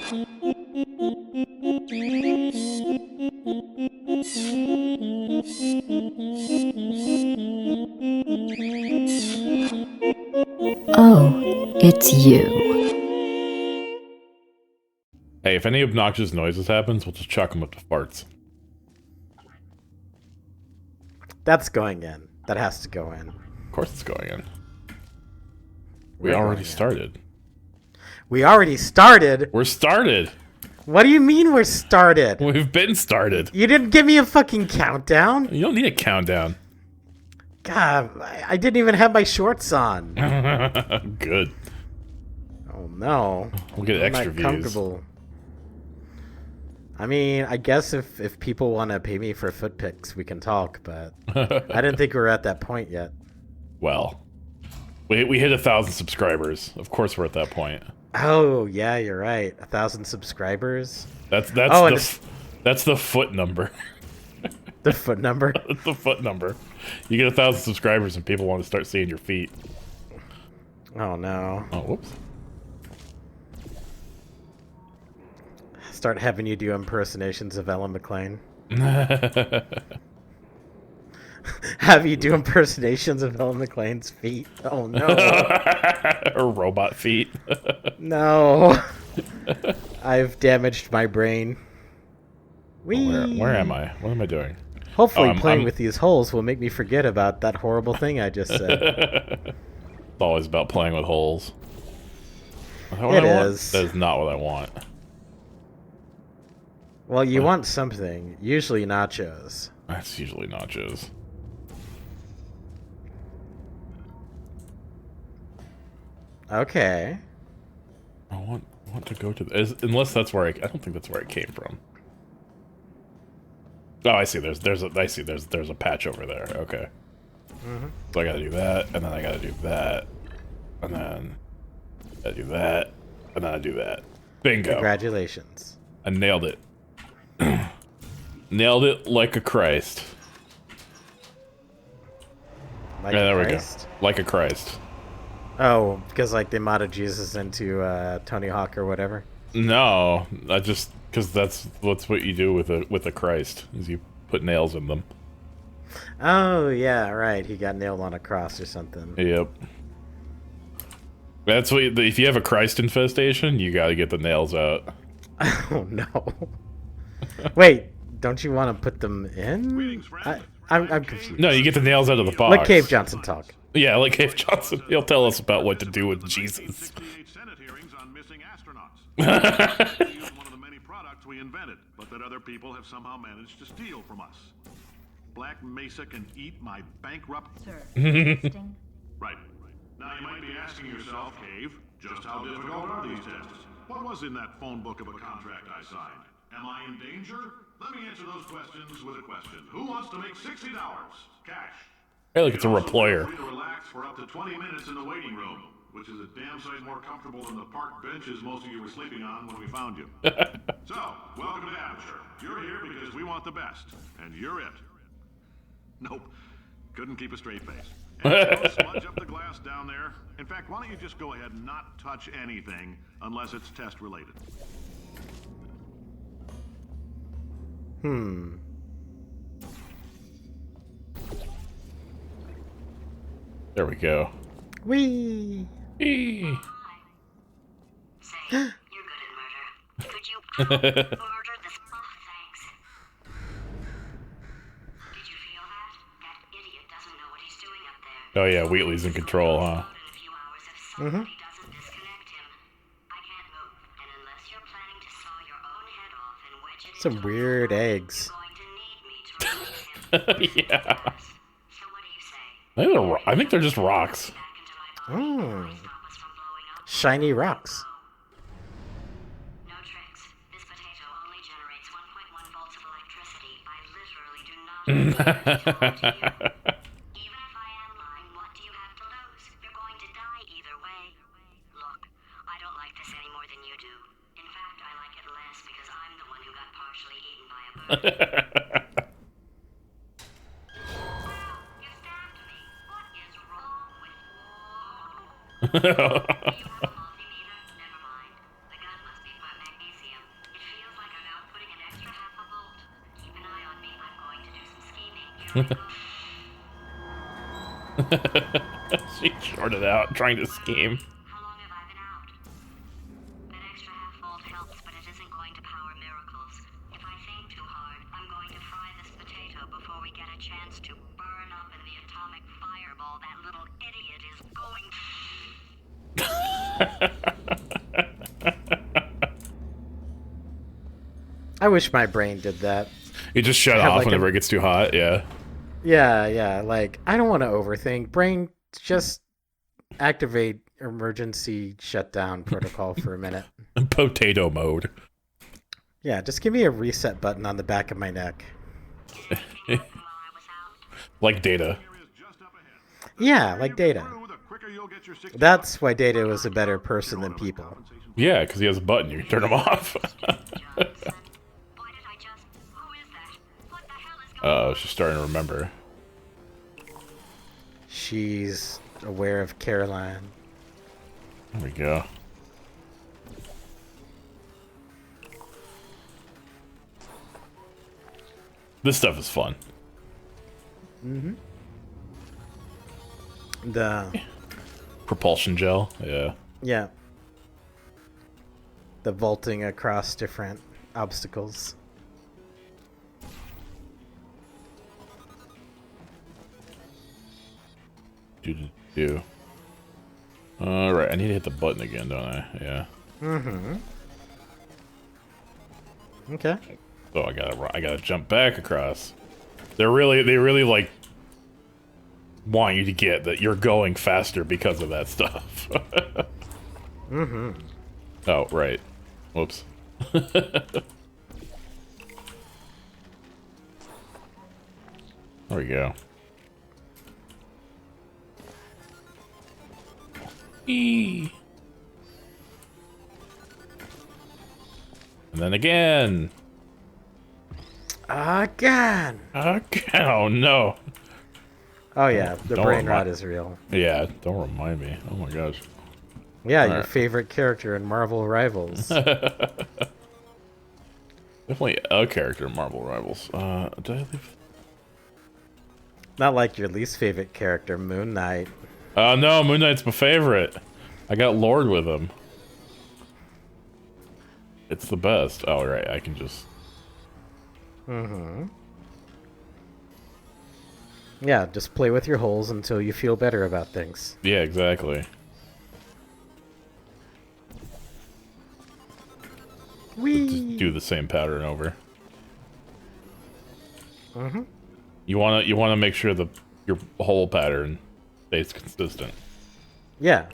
Oh, it's you. Hey, if any obnoxious noises happens, we'll just chalk them up to farts. That's going in. That has to go in. Of course it's going in. We We're already going in. started. We already started? We're started! What do you mean we're started? We've been started. You didn't give me a fucking countdown? You don't need a countdown. God, I didn't even have my shorts on. Good. Oh no. We'll get extra not views. Comfortable. I mean, I guess if people want to pay me for foot pics, we can talk, but I didn't think we were at that point yet. Well, we hit 1,000 subscribers. Of course we're at that point. Oh, yeah, you're right. 1,000 subscribers. That's the foot number. The foot number? The foot number. You get 1,000 subscribers and people want to start seeing your feet. Oh, no. Oh, whoops. Start having you do impersonations of Ellen McLean. Have you do impersonations of Ellen McLean's feet? Oh, no. Or robot feet. No. I've damaged my brain. Where am I? What am I doing? Hopefully playing with these holes will make me forget about that horrible thing I just said. It's always about playing with holes. It is. That is not what I want. Well, you want something. Usually nachos. That's usually nachos. Okay. I want to go to unless that's where I don't think that's where it came from. Oh, I see. There's a patch over there. Okay. So I gotta do that, and then I gotta do that, and then I gotta do that, and then I do that. Bingo. Congratulations. I nailed it. Nailed it like a Christ. Like Yeah, there Christ? we go. Like a Christ. Oh, because like they modded Jesus into Tony Hawk or whatever. No, I just because that's what you do with a Christ is you put nails in them. Oh yeah, right. He got nailed on a cross or something. Yep. That's what if you have a Christ infestation, you got to get the nails out. Oh no. Wait, don't you want to put them in? I'm confused. No, you get the nails out of the box. Let Cave Johnson talk. Yeah, like Cave Johnson. He'll tell us about what to do with Jesus. One of the many products we invented, but that other people have somehow managed to steal from us. Black Mesa can eat my bankrupt... Sir, Right. Now you might be asking yourself, Cave, just how difficult are these tests? What was in that phone book of a contract I signed? Am I in danger? Let me answer those questions with a question. Who wants to make $60? Cash. Hey, look, it's a reployer. Free to relax for up to 20 minutes in the waiting room, which is a damn sight more comfortable than the park benches most of you were sleeping on when we found you. So, welcome to Aperture. You're here because we want the best, and you're it. Nope. Couldn't keep a straight face. And smudge up the glass down there. In fact, why don't you just go ahead and not touch anything unless it's test related? There we go. Whee! Eee. say, you're good at murder. Could you murder this? Oh, thanks. Did you feel that? That idiot doesn't know what he's doing up there. Oh yeah, Wheatley's in control, huh? In a few hours if somebody doesn't disconnect him. I can't move, and unless you're planning to saw your own head off and wedge it Some into weird a hole, eggs. you're going to need me to release him. Yeah. So what do you say? I think they're just rocks. Back into my body Oh. stop us from blowing up? Shiny rocks. No tricks. This potato only generates 1.1 volts of electricity. I literally do not have to talk to you. Even if I am lying, what do you have to lose? You're going to die either way. Look, I don't like this any more than you do. In fact, I like it less because I'm the one who got partially eaten by a bird. You stabbed me. What is wrong with you? Do you have a multimeter? Never mind. The gun must be part magnesium. She shorted out, trying to scheme. How long have I been out? That extra half volt helps, but it isn't going to power miracles. If I think too hard, I'm going to fry this potato before we get a chance to burn up in the atomic fireball that little idiot is going. I wish my brain did that. It just shut Have off like whenever it gets too hot, yeah. Yeah, like, I don't want to overthink. Brain, just activate emergency shutdown protocol for a minute. Potato mode. Yeah, just give me a reset button on the back of my neck. Like Data. Yeah, like Data. That's why Data was a better person than people. Yeah, because he has a button. You can turn him off. Oh, she's starting to remember. She's aware of Caroline. There we go. This stuff is fun. Mm-hmm. The Propulsion gel, yeah. Yeah. The vaulting across different obstacles. Do. Alright, I need to hit the button again, don't I? Yeah. Mm-hmm. Okay. So I gotta jump back across. They really like want you to get that you're going faster because of that stuff. Mm-hmm. Oh, right. Whoops. There we go. Eee. And then again. Again. Oh no. Oh yeah, the Don't brain remi- rot is real. Yeah, don't remind me. Oh my gosh. Yeah, your Alright. favorite character in Marvel Rivals. Definitely a character in Marvel Rivals. Did I leave? Not like your least favorite character, Moon Knight. No, Moon Knight's my favorite. I got Lord with him. It's the best. Oh, right, I can just... Mm-hmm. Yeah, just play with your holes until you feel better about things. Yeah, exactly. Whee! Just do the same pattern over. Mm-hmm. You wanna make sure your whole pattern stays consistent. Yeah.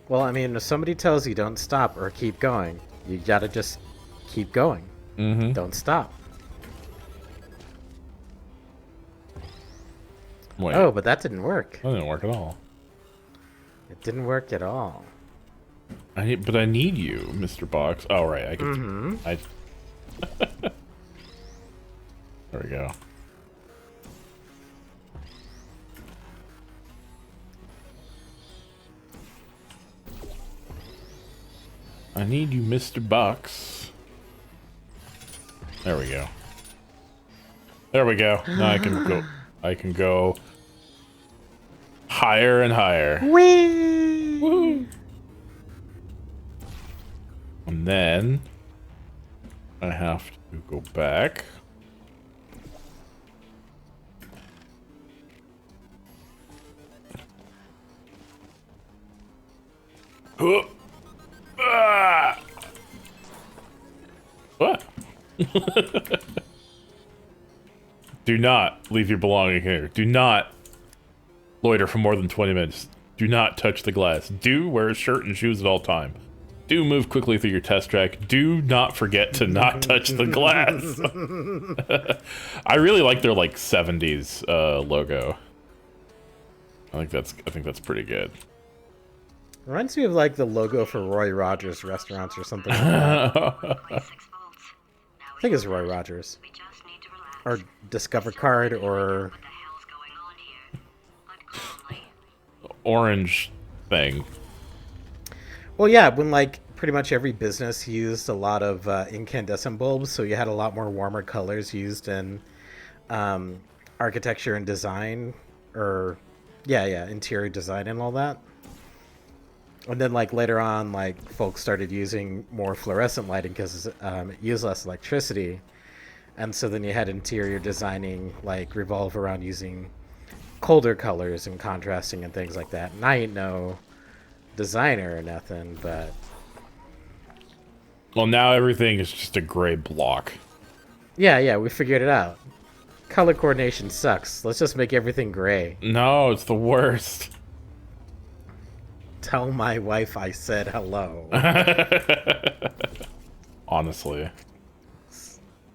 Well, I mean, if somebody tells you don't stop or keep going, you gotta just keep going. Mm-hmm. Don't stop. Wait, Oh, but that didn't work. that didn't work at all. It didn't work at all. But I need you, Mr. Box. Oh, right, I can... Mm-hmm. There we go. I need you, Mr. Box. There we go. There we go. Now I can go. I can go higher and higher. Whee! Woo! And then I have to go back. Whoop. Ah! What? Do not leave your belongings here. Do not loiter for more than 20 minutes. Do not touch the glass. Do wear a shirt and shoes at all time. Do move quickly through your test track. Do not forget to not touch the glass. I really like their like 70s logo. I think that's pretty good. Reminds me of like the logo for Roy Rogers restaurants or something like that. I think it's Roy Rogers. Or Discover Card or... Orange thing. Well, yeah, when like pretty much every business used a lot of incandescent bulbs, so you had a lot more warmer colors used in architecture and design, or interior design and all that. And then like later on, like folks started using more fluorescent lighting because it used less electricity, and so then you had interior designing like revolve around using colder colors and contrasting and things like that. And I ain't no designer or nothing, but Well, now everything is just a gray block. yeah, we figured it out. Color coordination sucks. Let's just make everything gray. No, it's the worst. Tell my wife I said hello. Honestly.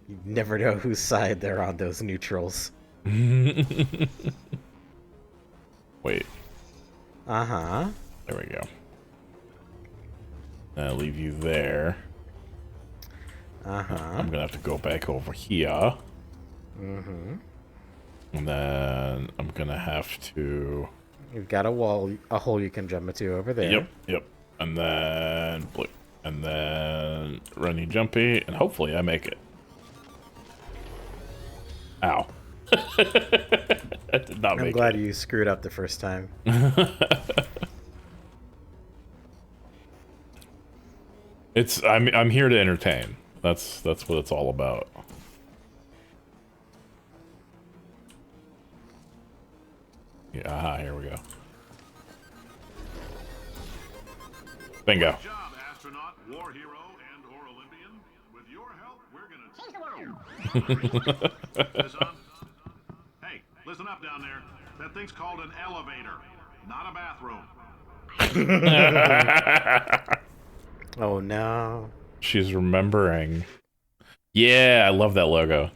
You never know whose side they're on, those neutrals. Wait. Uh-huh. There we go. I'll leave you there. Uh-huh. I'm gonna have to go back over here. Mm-hmm. And then I'm gonna have to... You've got a hole you can jump into over there. Yep. And then blue. And then runny jumpy, and hopefully I make it. Ow. I did not make it. I'm glad you screwed up the first time. I'm here to entertain. That's what it's all about. Yeah, here we go. Bingo. Good job, astronaut, war hero, and/or Olympian. With your help, we're gonna change the world. This on? Hey, listen up down there. That thing's called an elevator, not a bathroom. Oh no. She's remembering. Yeah, I love that logo.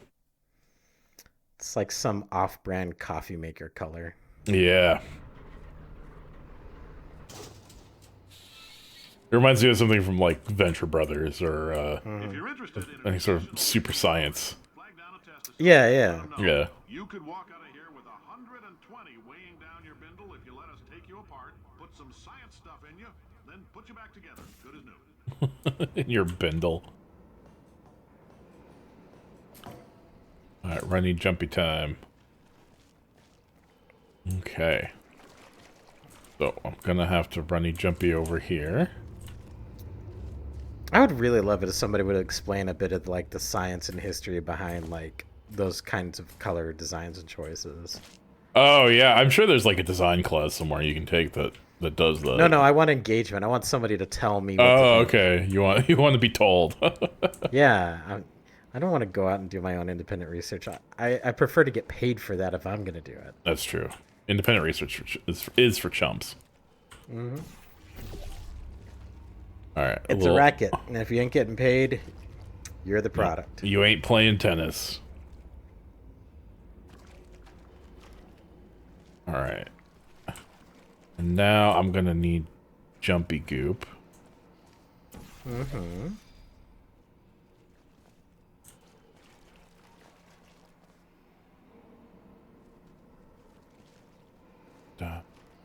It's like some off-brand coffee maker color. Yeah. It reminds me of something from like Venture Brothers or If you're interested in any sort of super science. flag down a test. Yeah. Yeah. You could walk out of here with 120 weighing down your bindle if you let us take you apart, put some science stuff in you, then put you back together. Good as new. In your bindle. Alright, runny jumpy time. Okay. So I'm gonna have to runny jumpy over here. I would really love it if somebody would explain a bit of like the science and history behind like those kinds of color designs and choices. Oh yeah, I'm sure there's like a design class somewhere you can take that does that. No, I want engagement. I want somebody to tell me. What Oh, to do. okay. You want to be told. Yeah, I don't want to go out and do my own independent research. I prefer to get paid for that if I'm going to do it. That's true. Independent research is for chumps. Mm-hmm. All right. It's a racket, and if you ain't getting paid, you're the product. You ain't playing tennis. All right. And now I'm gonna need jumpy goop. Mm-hmm.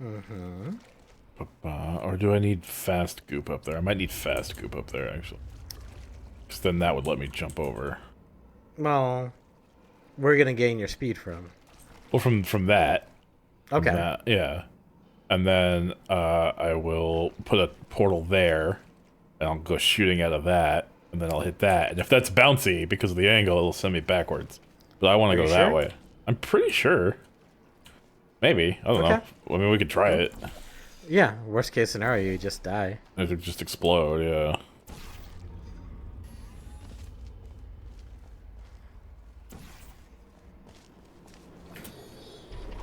Mm-hmm. Or do I need fast goop up there? I might need fast goop up there, actually. Because then that would let me jump over. Well, where are you going to gain your speed from? Well, from that. Okay. From that, yeah. And then I will put a portal there, and I'll go shooting out of that, and then I'll hit that. And if that's bouncy, because of the angle, it'll send me backwards. But I want to go that sure? way. I'm pretty sure. Maybe. I don't know. I mean, we could try it. Yeah, worst case scenario, you just die. It would just explode, yeah.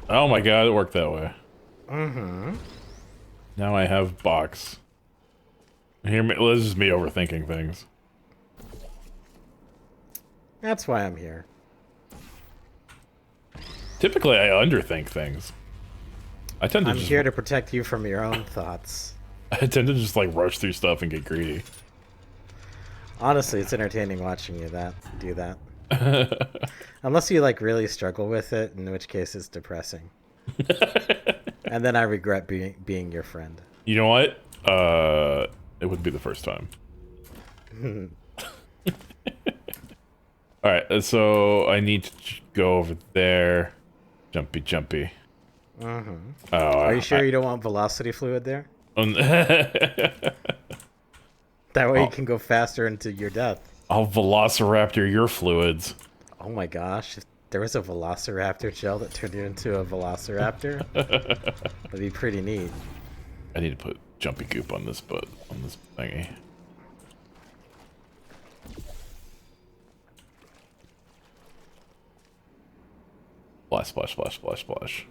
Oh my god, it worked that way. Mm-hmm. Now I have box. This is me overthinking things. That's why I'm here. Typically, I underthink things. I tend to I'm just, here to protect you from your own thoughts. I tend to just like rush through stuff and get greedy. Honestly, it's entertaining watching you do that. Unless you like really struggle with it, in which case it's depressing. And then I regret being your friend. You know what? It wouldn't be the first time. Alright, so I need to go over there. Jumpy, jumpy. Mm-hmm. Oh, Are you sure you don't want velocity fluid there? That That way you can go faster into your death. I'll velociraptor your fluids. Oh my gosh, if there was a velociraptor gel that turned you into a velociraptor, that'd be pretty neat. I need to put jumpy goop on this thingy. Splash, splash, splash, splash, splash.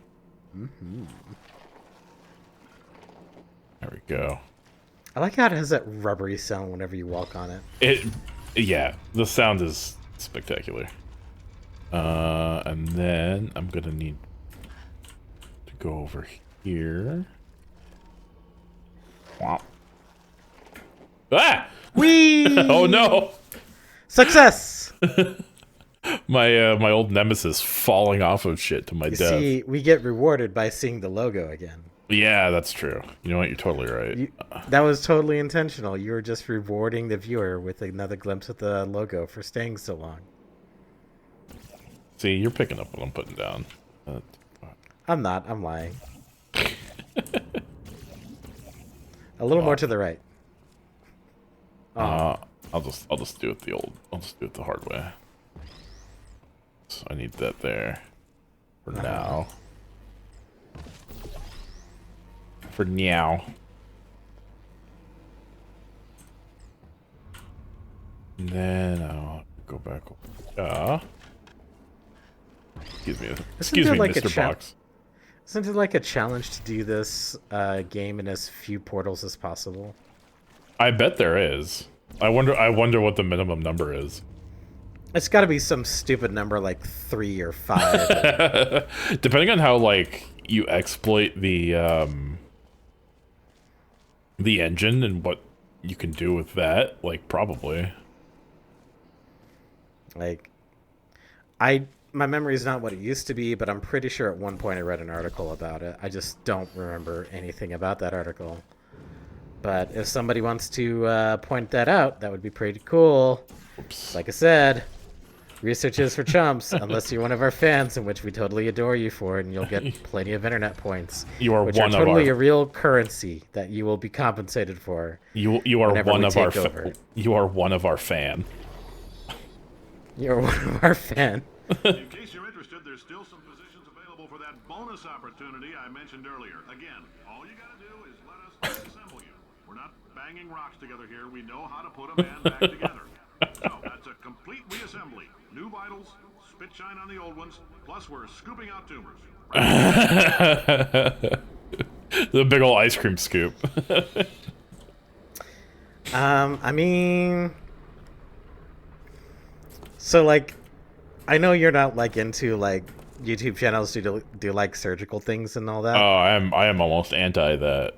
Mm-hmm. There we go. I like how it has that rubbery sound whenever you walk on it. Yeah, the sound is spectacular. And then I'm gonna need to go over here. Wow. Ah! Whee! Oh no! Success! My old nemesis falling off of shit to my You death. see, we get rewarded by seeing the logo again. Yeah, that's true. You know what? You're totally right. That was totally intentional. You were just rewarding the viewer with another glimpse of the logo for staying so long. See, you're picking up what I'm putting down. I'm not. I'm lying. A little more to the right. I'll just do it I'll just do it the hard way. So I need that there for now. For now. And then I'll go back. Excuse me, Mr. Box. Isn't it like a challenge to do this game in as few portals as possible? I bet there is. I wonder what the minimum number is. It's got to be some stupid number like 3 or 5. Depending on how like you exploit the engine and what you can do with that, like probably. Like, my memory is not what it used to be, but I'm pretty sure at one point I read an article about it. I just don't remember anything about that article. But if somebody wants to point that out, that would be pretty cool. Oops. Like I said, research is for chumps, unless you're one of our fans, in which we totally adore you for it, and you'll get plenty of internet points. You are which one are totally of our... a real currency that you will be compensated for. You are one of our you are one of our fan. You're one of our fan. In case you're interested, there's still some positions available for that bonus opportunity I mentioned earlier. Again, all you gotta do is let us disassemble you. We're not banging rocks together here. We know how to put a man back together. So that's a complete reassembly. New vitals, spit shine on the old ones, plus we're scooping out tumors. The big old ice cream scoop. I mean, so like, I know you're not like into like YouTube channels to do like surgical things and all that. Oh, I am almost anti that.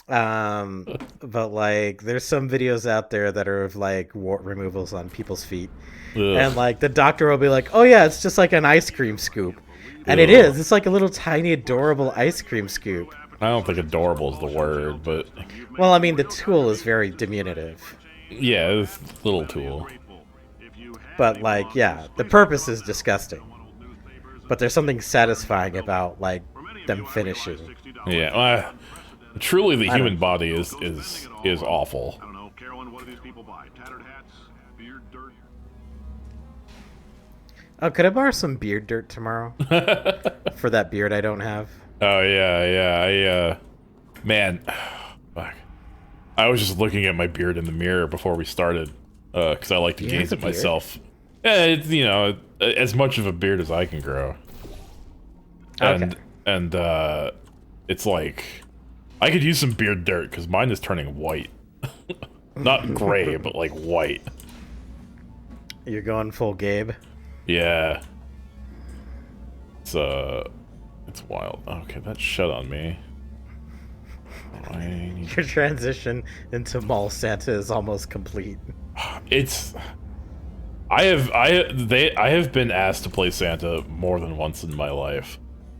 But like, there's some videos out there that are of like wart removals on people's feet. Ugh. And like the doctor will be like, "Oh yeah, it's just like an ice cream scoop," and it Ugh. is. It's like a little tiny adorable ice cream scoop. I don't think adorable is the word, but Well, I mean, the tool is very diminutive, yeah, it's a little tool. but like, yeah, the purpose is disgusting. But there's something satisfying about like them finishing. Yeah, truly, the human body is awful. I don't know, Carolyn, what do these people buy? Tattered hats? Beard dirt? Oh, could I borrow some beard dirt tomorrow for that beard I don't have? Oh yeah. Man, fuck. I was just looking at my beard in the mirror before we started, because I like to You gaze have at a beard? myself. Yeah, it's, you know, as much of a beard as I can grow. Okay. And it's like, I could use some beard dirt because mine is turning white. Not gray, but like white. You're going full Gabe. Yeah. It's wild. Okay, that's shut on me. Your transition into Mall Santa is almost complete. I have been asked to play Santa more than once in my life,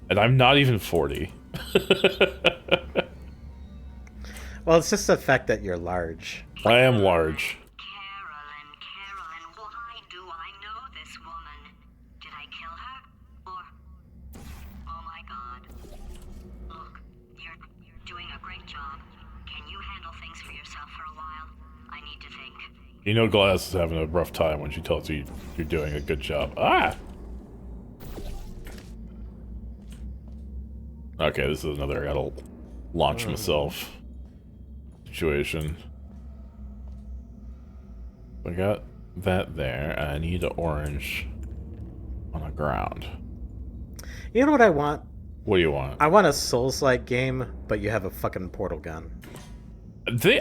and I'm not even 40. Well, it's just the fact that you're large. I am large. Carolyn, why do I know this woman? Did I kill her? Or... Oh my god. Look, you're doing a great job. Can you handle things for yourself for a while? I need to think. You know Glass is having a rough time when she tells you you're doing a good job. Ah! Okay, this is another I gotta launch myself situation. I got that there. I need an orange on the ground. You know what I want? What do you want? I want a Souls-like game, but you have a fucking portal gun.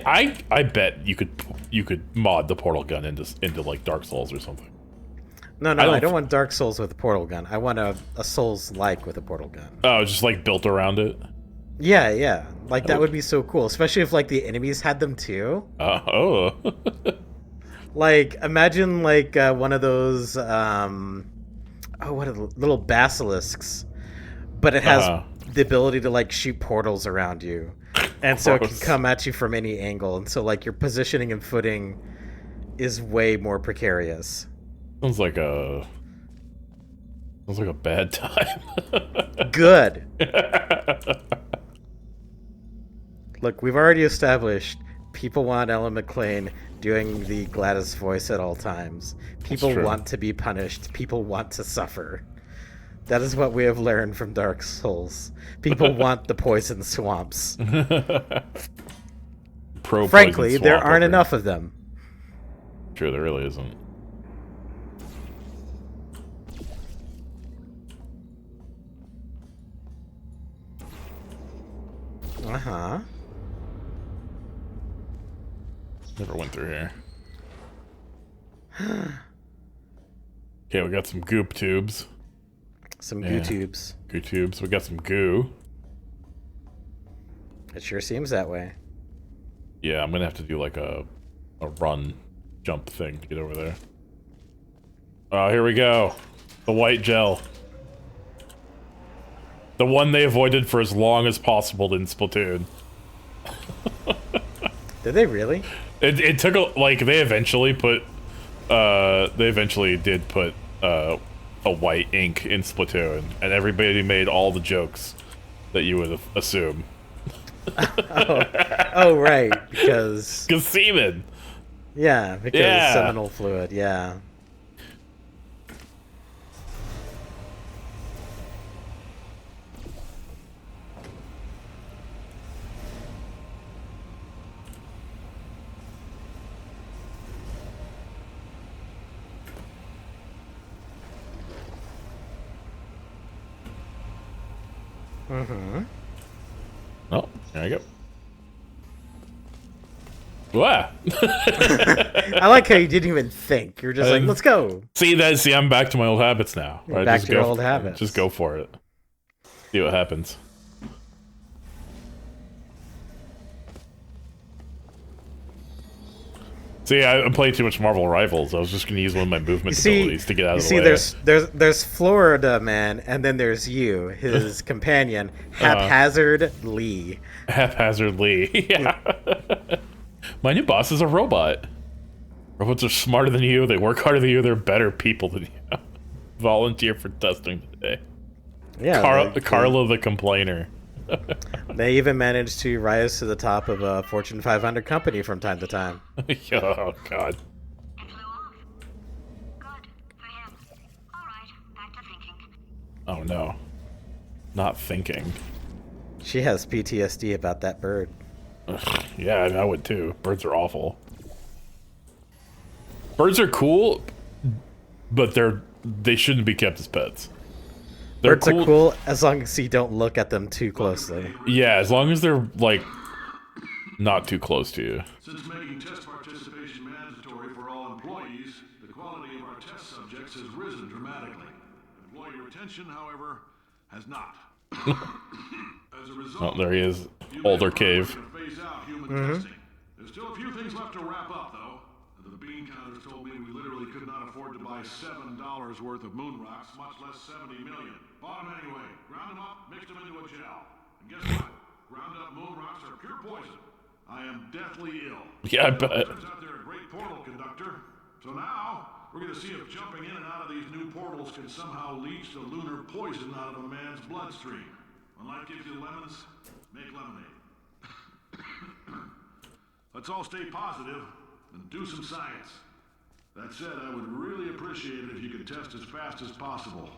I bet you could mod the portal gun into like Dark Souls or something. No, I don't want Dark Souls with a portal gun. I want a Souls-like with a portal gun. Oh, just like built around it? Yeah. Like, that would be so cool. Especially if, like, the enemies had them, too. Oh. Like, imagine, like, one of those, what are the little basilisks. But it has the ability to, like, shoot portals around you. And so it can come at you from any angle. And so, like, your positioning and footing is way more precarious. Sounds like a bad time. Good. Look, we've already established people want Ellen McClane doing the Gladys voice at all times. People want to be punished. People want to suffer. That is what we have learned from Dark Souls. People want the poison swamps. Frankly, there aren't enough of them. True, there really isn't. Uh-huh. Never went through here. Okay, we got some goop tubes. Some goo tubes. Goo tubes. We got some goo. It sure seems that way. Yeah, I'm gonna have to do like a run jump thing to get over there. Oh, here we go. The white gel. The one they avoided for as long as possible in Splatoon. Did they really? It took like they eventually did put a white ink in Splatoon, and everybody made all the jokes that you would assume. oh, right, because semen. Yeah, because seminal fluid. Yeah. Mm-hmm. Oh, there I go. Wow. I like how you didn't even think. You're just like, let's go. See, I'm back to my old habits now. Right? Back to your old habits. Just go for it. See what happens. See, I'm playing too much Marvel Rivals. I was just going to use one of my movement abilities to get out of the way. There's Florida Man, and then there's you, his companion, Haphazard Lee. Haphazard Lee, yeah. My new boss is a robot. Robots are smarter than you, they work harder than you, they're better people than you. Volunteer for testing today. Yeah. Carla the Complainer. They even managed to rise to the top of a Fortune 500 company from time to time. Oh, God. It flew off. Good for him. All right, back to thinking. Oh, no. Not thinking. She has PTSD about that bird. Ugh, yeah, I would too. Birds are awful. Birds are cool, but they shouldn't be kept as pets. Birds are cool as long as you don't look at them too closely. Yeah, as long as they're, like, not too close to you. Since making test participation mandatory for all employees, the quality of our test subjects has risen dramatically. Employee retention, however, has not. As a result, Oh, there he is. Older cave. Phase out human testing. There's still a few things left to wrap up, though. The bean counters told me we literally could not afford to buy $7 worth of moon rocks, much less 70 million. Bought them anyway. Ground them up, mixed them into a gel. And guess what? Ground up moon rocks are pure poison. I am deathly ill. Yeah, I bet. Turns out they're a great portal conductor. So now, we're going to see if jumping in and out of these new portals can somehow leach the lunar poison out of a man's bloodstream. When life gives you lemons, make lemonade. Let's all stay positive and do some science. That said, I would really appreciate it if you could test as fast as possible.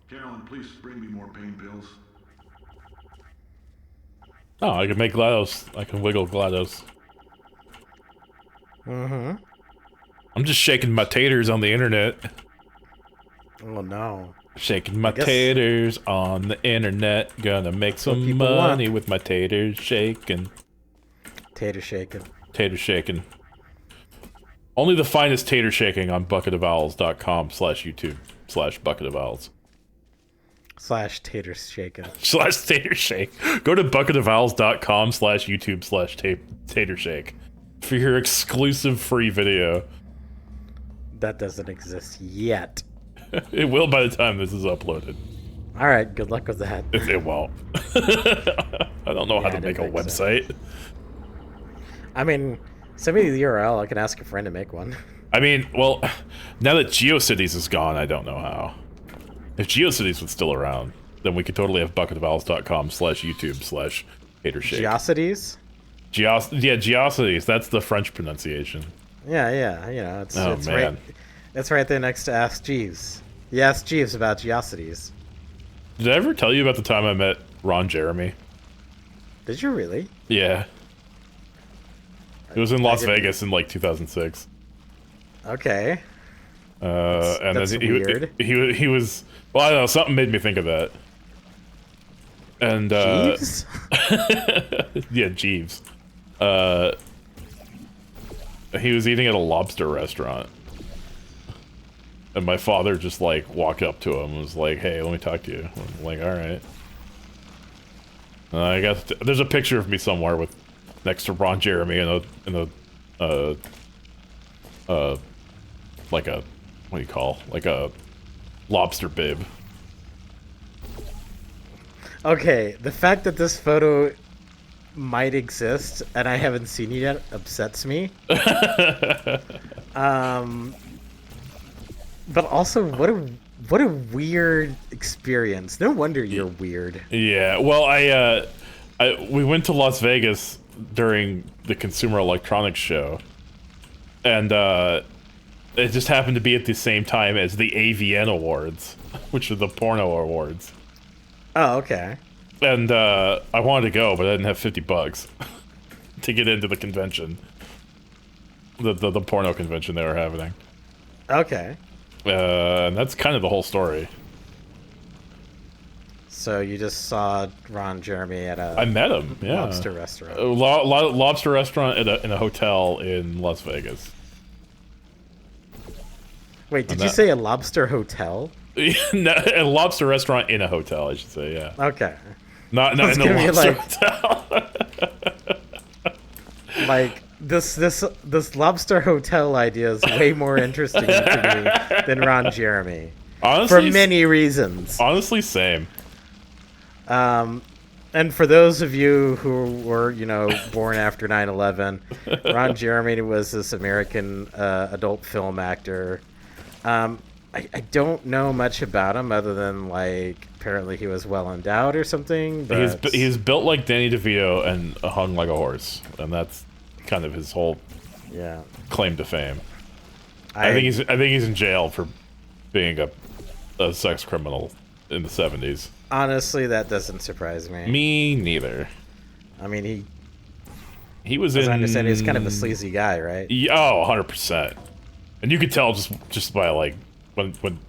Carolyn, please bring me more pain pills. Oh, I can make GLaDOS. I can wiggle GLaDOS. Mm-hmm. I'm just shaking my taters on the internet. Oh no. Shaking my taters on the internet. Gonna make some money with my taters shaking. Tater shaking. Tater shaking. Only the finest tater shaking on bucketofowls.com/YouTube/bucketofowls. /tater shaking. /tater shake. Go to bucketofowls.com/YouTube/tater shake for your exclusive free video. That doesn't exist yet. It will by the time this is uploaded. Alright, good luck with that. It won't. I don't know how to make a website. So. I mean, send me the URL. I can ask a friend to make one. I mean, well, now that GeoCities is gone, I don't know how. If GeoCities was still around, then we could totally have bucketofowls.com/YouTube/hatershake. GeoCities? Yeah, GeoCities. That's the French pronunciation. Yeah. You know, it's man. right. It's right there next to Ask Jeeves. You asked Jeeves about GeoCities. Did I ever tell you about the time I met Ron Jeremy? Did you really? Yeah. It was in Las Vegas in like 2006. Okay. And that's then weird. He was. Well, I don't know. Something made me think of that. And Jeeves? yeah, Jeeves. He was eating at a lobster restaurant, and my father just like walked up to him and was like, "Hey, let me talk to you." I'm like, "All right." I guess there's a picture of me somewhere with next to Ron Jeremy in a like a what do you call like a lobster bib. Okay, the fact that this photo might exist and I haven't seen it yet upsets me. But also, what a weird experience. No wonder you're weird. Yeah, well, we went to Las Vegas during the Consumer Electronics Show, and it just happened to be at the same time as the AVN Awards, which are the porno awards. Oh, okay. And I wanted to go, but I didn't have $50 to get into the convention, the porno convention they were having. Okay. And that's kind of the whole story. So you just saw Ron Jeremy at a I met him, yeah. lobster restaurant. Lobster restaurant in a hotel in Las Vegas. Wait, did you say a lobster hotel? A lobster restaurant in a hotel, I should say, yeah. Okay. Not in a lobster hotel. Like this lobster hotel idea is way more interesting to me than Ron Jeremy. Honestly, for many reasons. Honestly, same. And for those of you who were, born after 9/11, Ron Jeremy was this American adult film actor. I don't know much about him other than, like, apparently he was well endowed or something. But He's built like Danny DeVito and hung like a horse, and that's kind of his whole claim to fame. I think he's in jail for being a sex criminal in the 70s. Honestly, that doesn't surprise me. Me neither. I mean, he was as I understand, he's kind of a sleazy guy, right? Oh, 100%. And you could tell just by, like, when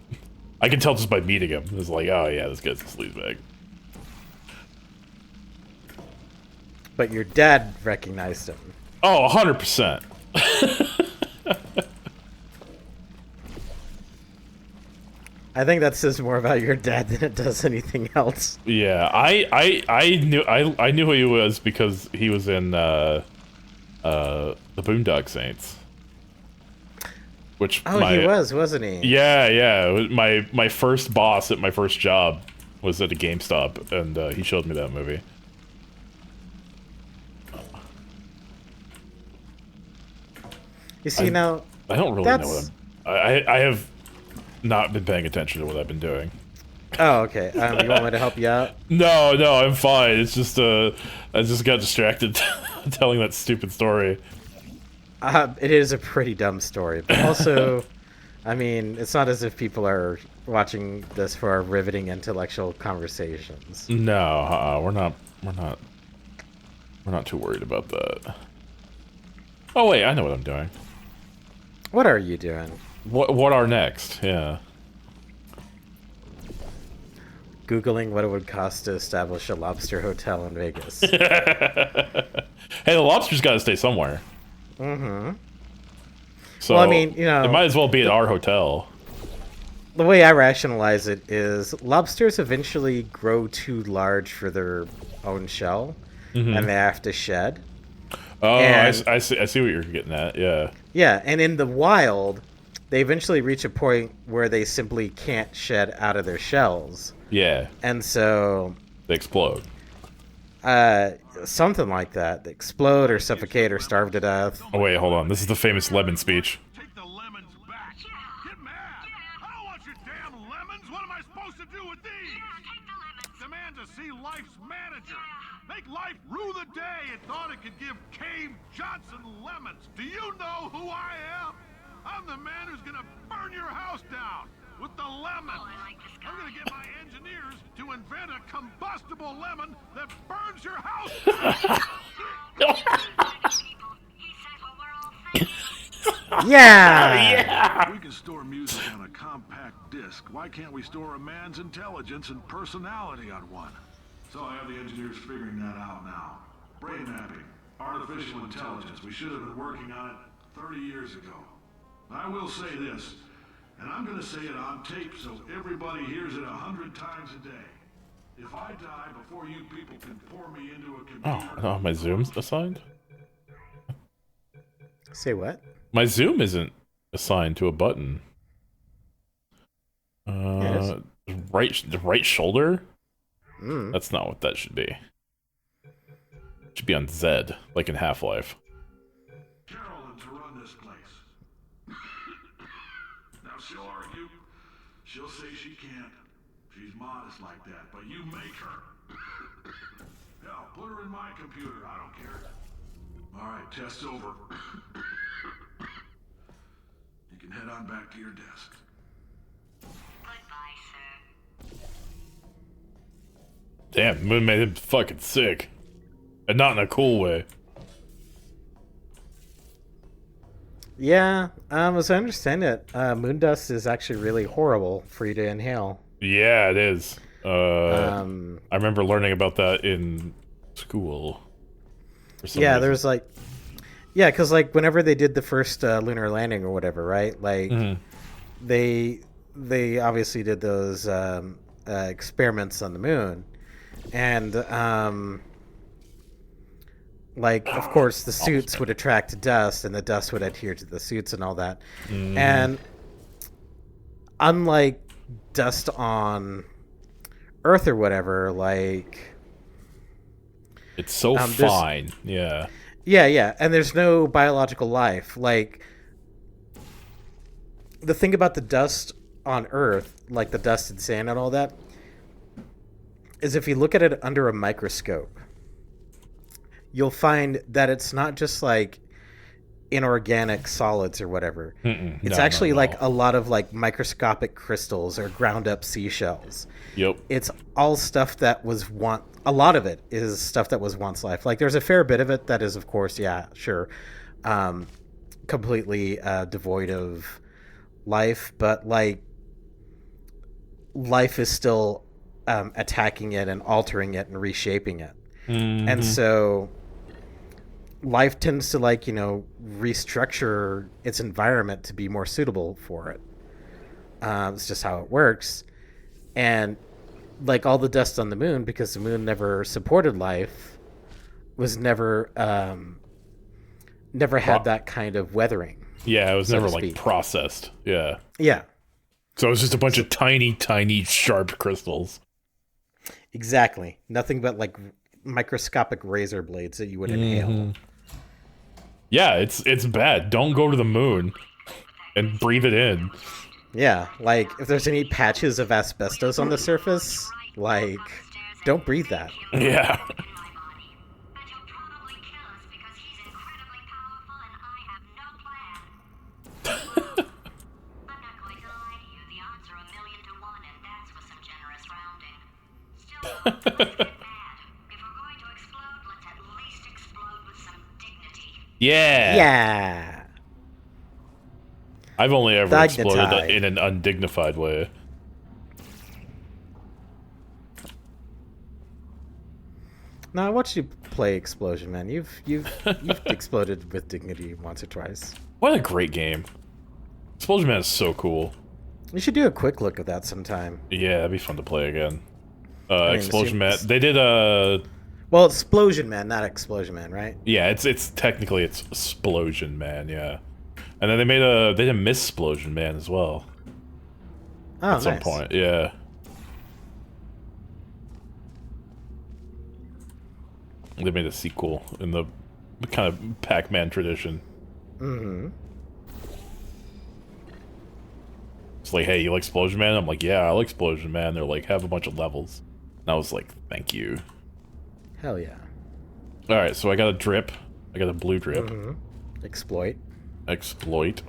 I can tell just by meeting him. It's like, oh yeah, this guy's a sleazebag. But your dad recognized him. Oh, 100%. I think that says more about your dad than it does anything else. Yeah, I knew who he was because he was in the Boondock Saints. Which he was, wasn't he? Yeah. My first boss at my first job was at a GameStop, and he showed me that movie. You see, now I don't really know what I have not been paying attention to what I've been doing. Oh, okay. You want me to help you out? No, I'm fine. It's just I just got distracted telling that stupid story. It is a pretty dumb story, but also, I mean, it's not as if people are watching this for our riveting intellectual conversations. No, we're not too worried about that. Oh wait, I know what I'm doing. What are you doing? What are next? Yeah. Googling what it would cost to establish a lobster hotel in Vegas. Hey, the lobster's got to stay somewhere. Mm-hmm. So, well, I mean, you know, it might as well be at our hotel. The way I rationalize it is lobsters eventually grow too large for their own shell, and they have to shed. Oh, And- I see what you're getting at. Yeah. Yeah, and in the wild, they eventually reach a point where they simply can't shed out of their shells. Yeah. And so, They explode. something like that. They explode or suffocate or starve to death. Oh wait, hold on. This is the famous lemon speech. Take the lemons back. Get mad. I don't want your damn lemons. What am I supposed to do with these? Take the lemons. Demand to see life's manager. Make life rue the day it thought it could give Cave Johnson lemons. Do you know who I am? I'm the man who's gonna burn your house down with the lemons. I like this guy. I'm gonna get my engineers to invent a combustible lemon that burns your house down. People, he said what we're all thinking. Yeah! If we can store music on a compact disc, why can't we store a man's intelligence and personality on one? So I have the engineers figuring that out now. Brain mapping, artificial intelligence. We should have been working on it 30 years ago. I will say this, and I'm going to say it on tape so everybody hears it 100 times a day. If I die before you people can pour me into a computer... Oh, my zoom's assigned? Say what? My zoom isn't assigned to a button. Yes. The right shoulder? Mm. That's not what that should be. It should be on Z, like in Half-Life. Carolyn to run this place. Now she'll argue. She'll say she can't. She's modest like that, but you make her. Hell, put her in my computer. I don't care. All right, test's over. You can head on back to your desk. Goodbye, sir. Damn, Moon made him fucking sick. And not in a cool way. Yeah, as I understand it, moon dust is actually really horrible for you to inhale. Yeah, it is. I remember learning about that in school. For some Yeah, reason. there's like... Yeah, because like whenever they did the first lunar landing or whatever, right? Like, they obviously did those experiments on the moon. And, like, of course, the suits would attract dust, and the dust would adhere to the suits and all that. And unlike dust on Earth or whatever, like... It's so fine. Yeah. Yeah, and there's no biological life. Like, the thing about the dust on Earth, like the dust and sand and all that, is if you look at it under a microscope, you'll find that it's not just like inorganic solids or whatever. It's actually like a lot of like microscopic crystals or ground up seashells. Yep. It's all stuff that was once... A lot of it is stuff that was once life. Like, there's a fair bit of it that is, of course, yeah, sure, completely devoid of life. But, like, life is still attacking it and altering it and reshaping it. And so life tends to, like, you know, restructure its environment to be more suitable for it. It's just how it works. And like all the dust on the moon, because the moon never supported life, was never had that kind of weathering. Yeah, it was so never to like speak. processed. Yeah. Yeah, So it was just a bunch of tiny, sharp crystals. exactly. Nothing but like microscopic razor blades that you would inhale. Yeah, it's bad. Don't go to the moon and breathe it in. Yeah, like, if there's any patches of asbestos on the surface, like, don't breathe that. Yeah. Yeah. Yeah. I've only ever exploded Dignitide. in an undignified way. No, I watched you play Explosion Man. You've exploded with dignity once or twice. What a great game. Explosion Man is so cool. You should do a quick look at that sometime. Yeah, that'd be fun to play again. mean, Explosion Man. it's- They did Well, it's Explosion Man, not Explosion Man, right? yeah, it's technically it's Explosion Man, yeah. And then they did a Missplosion Man as well. Oh, At some nice. point, yeah. They made a sequel in the kind of Pac-Man tradition. Mm-hmm. It's like, hey, you like Explosion Man? I'm like, yeah, I like Explosion Man. They're like, have a bunch of levels. And I was like, thank you. Hell yeah. Alright, so I got a drip. I got a blue drip. Mm-hmm. Exploit. Exploit.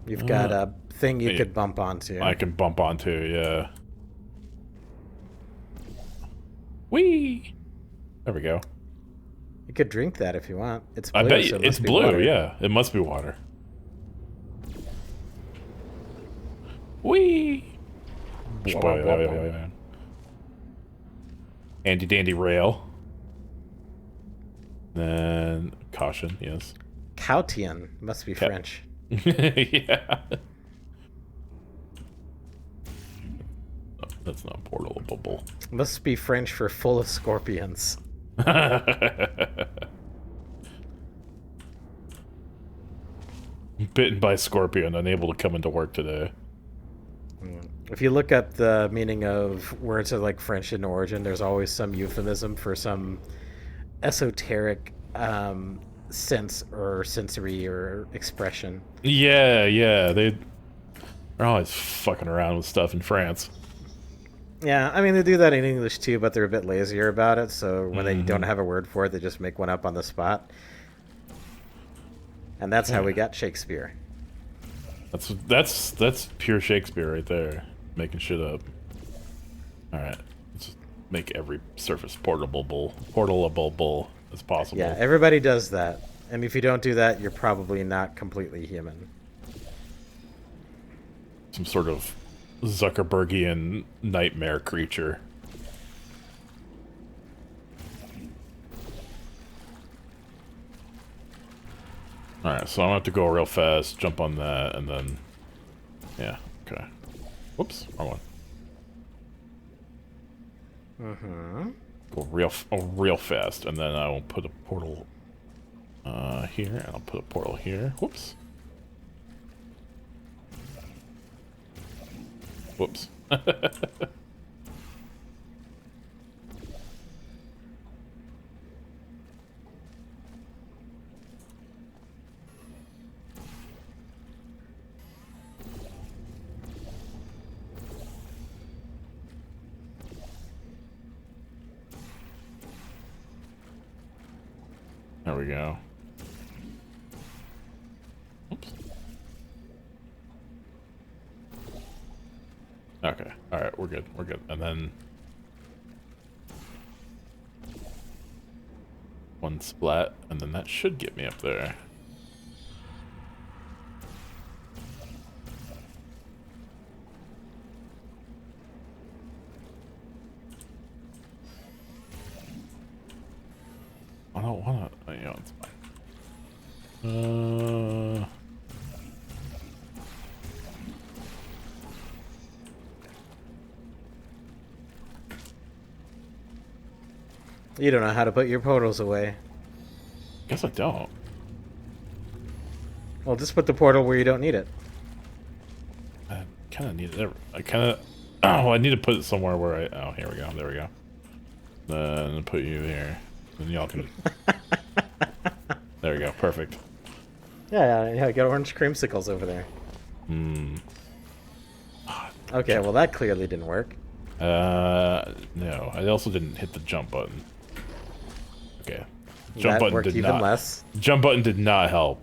You've got a thing you yeah. could bump onto. I can bump onto, yeah. Whee! There we go. You could drink that if you want. It's blue, I bet so you, it it's must be blue, water. yeah. It must be water. Whee! Handy dandy rail. Then caution, yes. Cautian must be French. Yeah. Oh, that's not portable. Must be French for full of scorpions. Bitten by scorpion, unable to come into work today. If you look up the meaning of words that are like French in origin, there's always some euphemism for some esoteric sense or sensory or expression. Yeah, they're always fucking around with stuff in France. Yeah, I mean, they do that in English too, but they're a bit lazier about it, so when they don't have a word for it, they just make one up on the spot. And that's how we got Shakespeare. That's pure Shakespeare right there, making shit up. All right, let's make every surface portable as possible. Yeah, everybody does that. And if you don't do that, you're probably not completely human. Some sort of Zuckerbergian nightmare creature. Alright, so I'm gonna have to go real fast, jump on that, and then... Yeah, okay. Whoops, wrong one. Mm-hmm. Go real fast, and then I will put a portal here, and I'll put a portal here. Whoops. Whoops. There we go. Oops. Okay. Alright, we're good. We're good. And then... one splat, and then that should get me up there. I don't wanna... You know, it's fine. You don't know how to put your portals away. Guess I don't. Well, just put the portal where you don't need it. I kind of need it. I kind of... Oh, I need to put it somewhere where I... Oh, here we go. There we go. Then put you here. Then y'all can... There There we go. Perfect. Yeah, I got orange creamsicles over there. Okay, well that clearly didn't work. No. I also didn't hit the jump button. Okay. Jump That button worked did even not. less. Jump button did not help.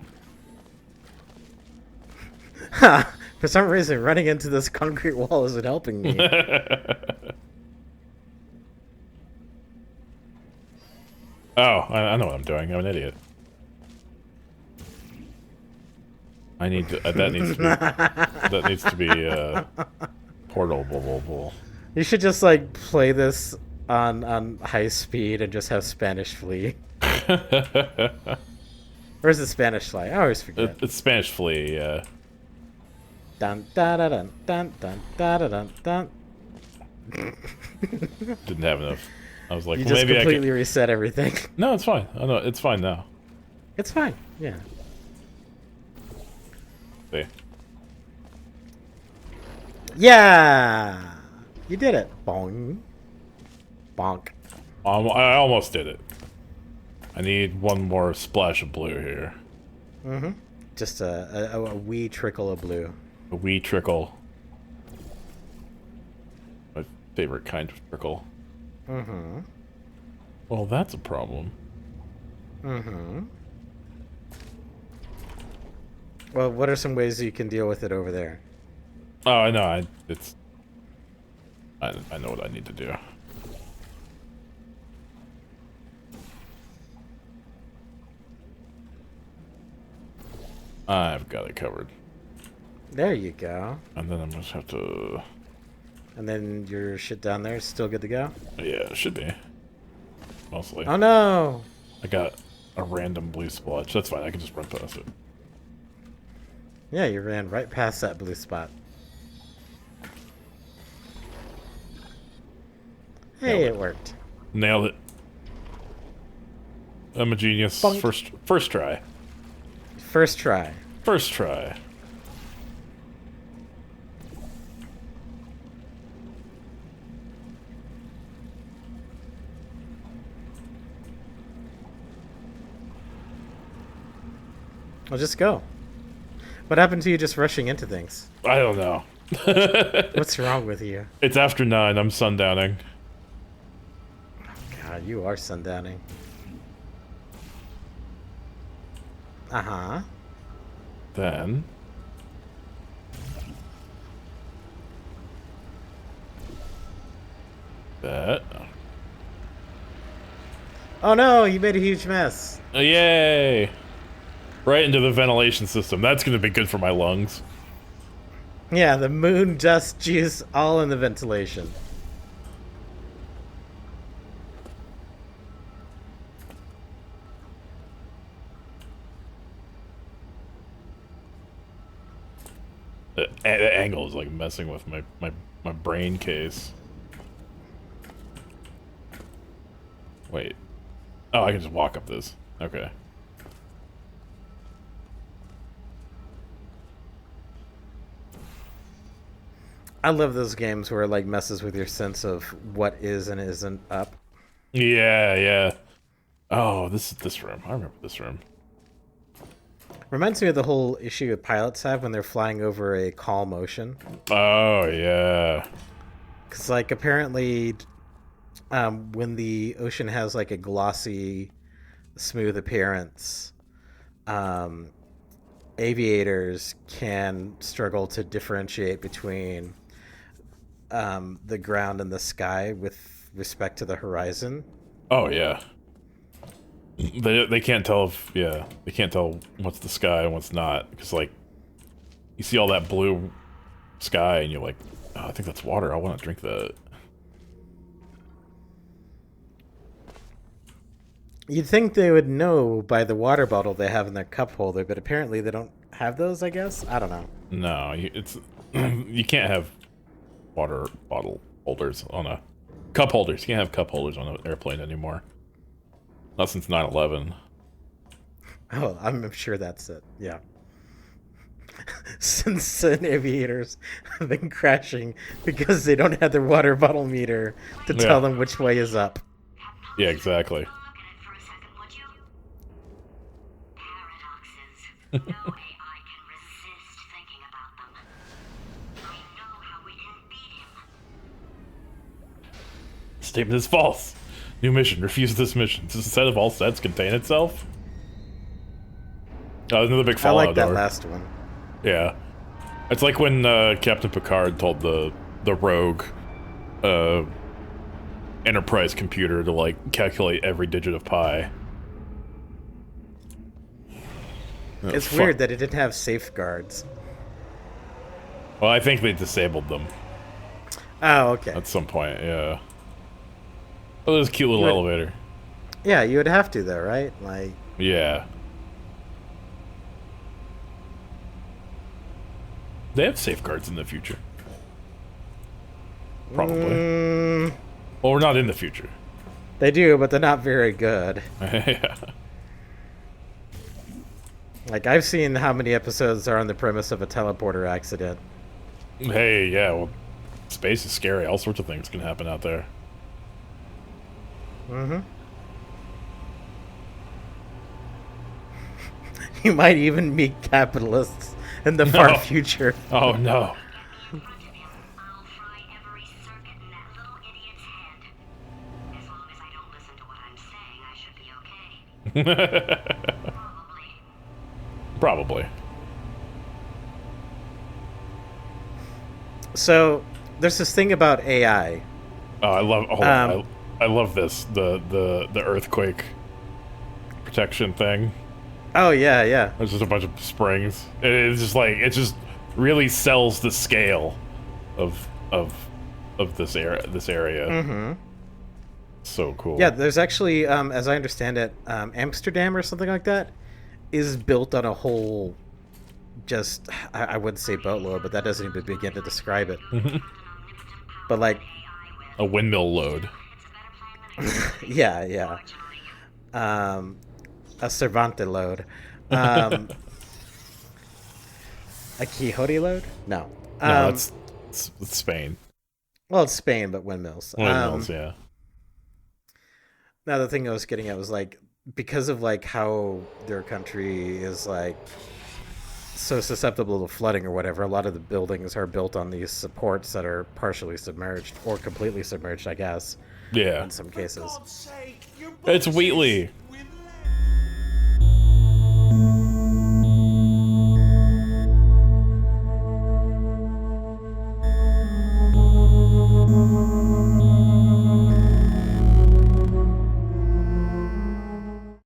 For some reason, running into this concrete wall isn't helping me. Oh, I know what I'm doing. I'm an idiot. I need to. That needs to be. That needs to be portable. You should just like play this on high speed and just have Spanish flee. Or is it Spanish fly? I always forget. It's Spanish Flea. Yeah. Dun da da dun dun dun da da dun dun. Didn't have enough. I was like, You well, just maybe completely I can. reset everything. No, it's fine. I know it's fine now. It's fine. Yeah. See. Yeah. You did it. Bong. Bonk. I almost did it. I need one more splash of blue here. Mm-hmm. Just a wee trickle of blue. A wee trickle. My favorite kind of trickle. Mm-hmm. Well, that's a problem. Mm-hmm. Well, what are some ways you can deal with it over there? Oh, I know. I know what I need to do. I've got it covered. There you go. And then I'm just have to. And then your shit down there is still good to go? Yeah, it should be. Mostly. Oh no! I got a random blue splotch. That's fine. I can just run past it. Yeah, you ran right past that blue spot. Hey, it worked. Nailed it. I'm a genius. Bonk. First try. First try. First try. Well, just go. What happened to you just rushing into things? I don't know. What's wrong with you? It's after 9. I'm sundowning. God, you are sundowning. Uh-huh. Then. That. Oh no, you made a huge mess. Yay! Right into the ventilation system. That's gonna be good for my lungs. Yeah, the moon dust juice all in the ventilation. The angle is like messing with my brain case. Wait. Oh, I can just walk up this. Okay. I love those games where it like messes with your sense of what is and isn't up. Yeah, yeah. Oh, this is this room. I remember this room. Reminds me of the whole issue that pilots have when they're flying over a calm ocean. Oh, yeah. Because, like, apparently, when the ocean has, like, a glossy, smooth appearance, aviators can struggle to differentiate between the ground and the sky with respect to the horizon. Oh, yeah. They can't tell if, yeah, they can't tell what's the sky and what's not. Because, like, you see all that blue sky and you're like, oh, I think that's water. I want to drink that. You'd think they would know by the water bottle they have in their cup holder, but apparently they don't have those, I guess? I don't know. No, it's you can't have water bottle holders on a... Cup holders. You can't have cup holders on an airplane anymore. Not since 9/11. Oh, I'm sure that's it. Yeah. Since aviators have been crashing because they don't have their water bottle meter to tell them which way is up. Yeah, exactly. Look at it for a second, would you? No AI can resist thinking about them. I know how we can beat him. Statement is false. New mission. Refuse this mission. Does the set of all sets contain itself? Oh, another big I Fallout like that door. last one. Yeah. It's like when Captain Picard told the rogue Enterprise computer to, like, calculate every digit of pi. Oh, It's fuck. weird that it didn't have safeguards. Well, I think they disabled them Oh, okay. at some point, yeah. Oh, there's a cute little Right. elevator. Yeah, you would have to, though, right? Like, Yeah. They have safeguards in the future. Probably. Well, we're not in the future. they do, but they're not very good. Yeah. Like, I've seen how many episodes are on the premise of a teleporter accident. Hey, yeah, well, space is scary. All sorts of things can happen out there. Mm-hmm. You might even meet capitalists in the far No. future. Oh, no. In front of him, I'll fry every circuit in that little idiot's head. As long as I don't listen to what I'm saying, I should be okay. Probably. Probably. So, there's this thing about AI. Oh, I love. Hold on. I love this. The earthquake protection thing. Oh, yeah, yeah. There's just a bunch of springs. It's just like it just really sells the scale of this area. Mm-hmm. So cool. Yeah, there's actually, as I understand it, Amsterdam or something like that is built on a whole, just, I wouldn't say boatload, but that doesn't even begin to describe it. But, like, A windmill load. yeah, yeah. A Cervantes load. A Quixote load? No. No, it's Spain. Well, it's Spain, but windmills. Windmills, yeah. Now, the thing I was getting at was, like, because of, like, how their country is, like, so susceptible to flooding or whatever, a lot of the buildings are built on these supports that are partially submerged, or completely submerged, I guess, Yeah. in some cases. It's Wheatley.